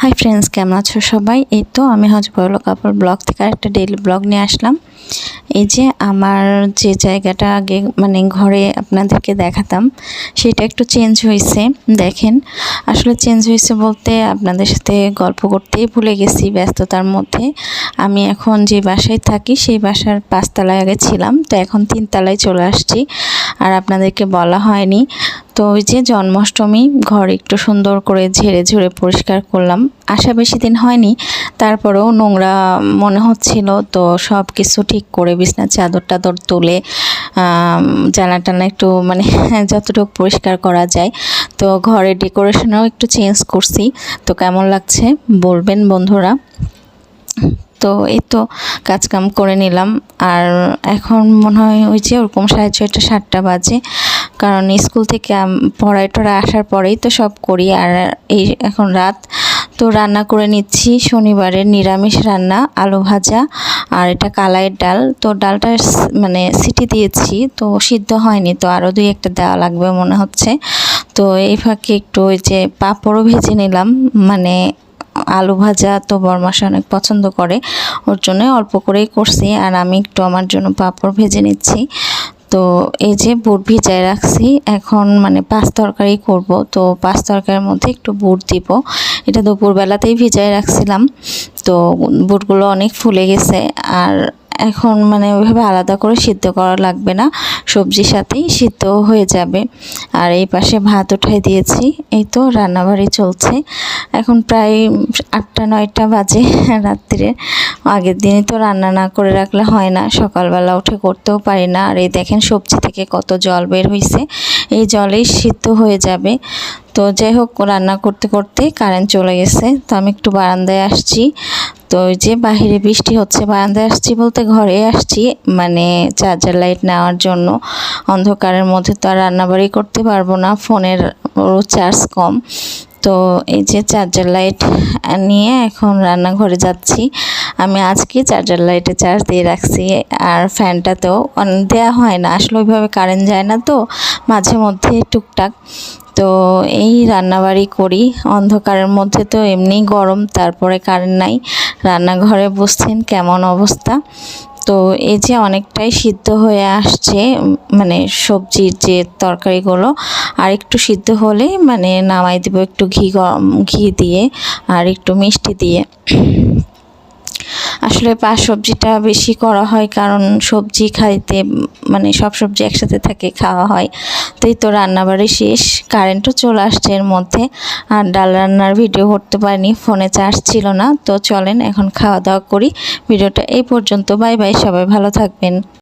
Hi friends, কেমন আছো সবাই? এই তো আমি বড় কাপড় ব্লগ থেকে একটা ডেইলি ব্লগ নিয়ে আসলাম। এই যে আমার যে জায়গাটা আগে মানে ঘরে আপনাদেরকে দেখাতাম, সেটা একটু চেঞ্জ হয়েছে। দেখেন, আসলে চেঞ্জ হয়েছে বলতে আপনাদের সাথে গল্প করতেই ভুলে গেছি ব্যস্ততার মধ্যে। আমি এখন যে বাসায় থাকি সেই বাসার 5 তলায় আগে ছিলাম, তো এখন 3 তলায় চলে আসছি, আর আপনাদেরকে বলা হয়নি। তো ওই যে জন্মাষ্টমী, ঘর একটু সুন্দর করে ঝেড়ে ঝুড়ে পরিষ্কার করলাম। আসা বেশি দিন হয়নি, তারপরেও নোংরা মনে হচ্ছিল, তো সব কিছু ঠিক করে বিছনার চাদর টাদর তুলে জানলা টানা একটু মানে যতটুকু পরিষ্কার করা যায়। তো ঘরের ডেকোরেশনও একটু চেঞ্জ করছি। তো কেমন লাগছে বলবেন বন্ধুরা। তো এই তো কাজকাম করে নিলাম, আর এখন মনে হয় ওই যে ওরকম 6:30 7টা বাজে, কারণ স্কুল থেকে পড়ায় টড়া আসার পরেই তো সব করি। আর এই এখন রাত, তো রান্না করে নিচ্ছি শনিবারের নিরামিষ রান্না, আলু ভাজা আর এটা কালাইয়ের ডাল। তো ডালটা মানে সিটি দিয়েছি, তো সিদ্ধ হয়নি, তো আরও 2-1টা দেওয়া লাগবে মনে হচ্ছে। তো এই ফাঁকে একটু ওই যে পাঁপড়ও ভেজে নিলাম, মানে আলু ভাজা তো বরমাসা অনেক পছন্দ করে, ওর জন্য অল্প করেই করছি, আর আমি একটু আমার জন্য পাঁপড় ভেজে নিচ্ছি। তো এই যে বুট ভিজায় রাখছি, এখন মানে 5 তরকারি করব, তো 5 তরকারির মধ্যে একটু বুট দিব। এটা দুপুরবেলাতেই ভিজায় রাখছিলাম, তো বুটগুলো অনেক ফুলে গেছে, আর এখন মানে ওইভাবে আলাদা করে সিদ্ধ করা লাগবে না, সবজির সাথেই সিদ্ধ হয়ে যাবে। আর এই পাশে ভাত উঠাই দিয়েছি। এই তো রান্নাবাড়ি চলছে, এখন প্রায় 8টা 9টা বাজে রাত্রিরে। আগের দিনই তো রান্না না করে রাখলে হয় না, সকালবেলা উঠে করতেও পারি না। আর এই দেখেন সবজি থেকে কত জল বের হয়েছে, এই জলেই সিদ্ধ হয়ে যাবে। তো যাই হোক, রান্না করতে করতে কারেন্ট চলে গেছে, তো আমি একটু বারান্দায় আসছি। তো ওই যে বাহিরে বৃষ্টি হচ্ছে, বারান্দায় আসছি বলতে ঘরে আসছি, মানে চার্জার লাইট নেওয়ার জন্য। অন্ধকারের মধ্যে তো আর রান্নাবাড়ি করতে পারবো না, ফোনের চার্জ কম। তো এই যে চার্জার লাইট নিয়ে এখন রান্নাঘরে যাচ্ছি। আমি আজকে চার্জার লাইটে চার্জ দিয়ে রাখছি, আর ফ্যানটাতেও দেওয়া হয় না, আসলে ওইভাবে কারেন্ট যায় না, তো মাঝে মধ্যে টুকটাক। তো এই রান্নাবাড়ি করি অন্ধকারের মধ্যে, তো এমনি গরম, তারপরে কারেন্ট নাই। রান্নাঘরে বুঝছেন কেমন অবস্থা। তো এই যে অনেকটাই সিদ্ধ হয়ে আসছে, মানে সবজির যে তরকারিগুলো, আর একটু সিদ্ধ হলে মানে নামাই দিব একটু ঘি দিয়ে আর একটু মিষ্টি দিয়ে। আসলে পাঁচ সবজিটা বেশি করা হয়, কারণ সবজি খাইতে মানে সব সবজি একসাথে থাকে, খাওয়া হয়। তো এই তো রান্নাবাড়ি শেষ, কারেন্টও চলে আসছে এর মধ্যে। আর ডাল রান্নার ভিডিও করতে পারিনি, ফোনে চার্জ ছিল না। তো চলেন এখন খাওয়া দাওয়া করি। ভিডিওটা এই পর্যন্ত, বাই বাই, সবাই ভালো থাকবেন।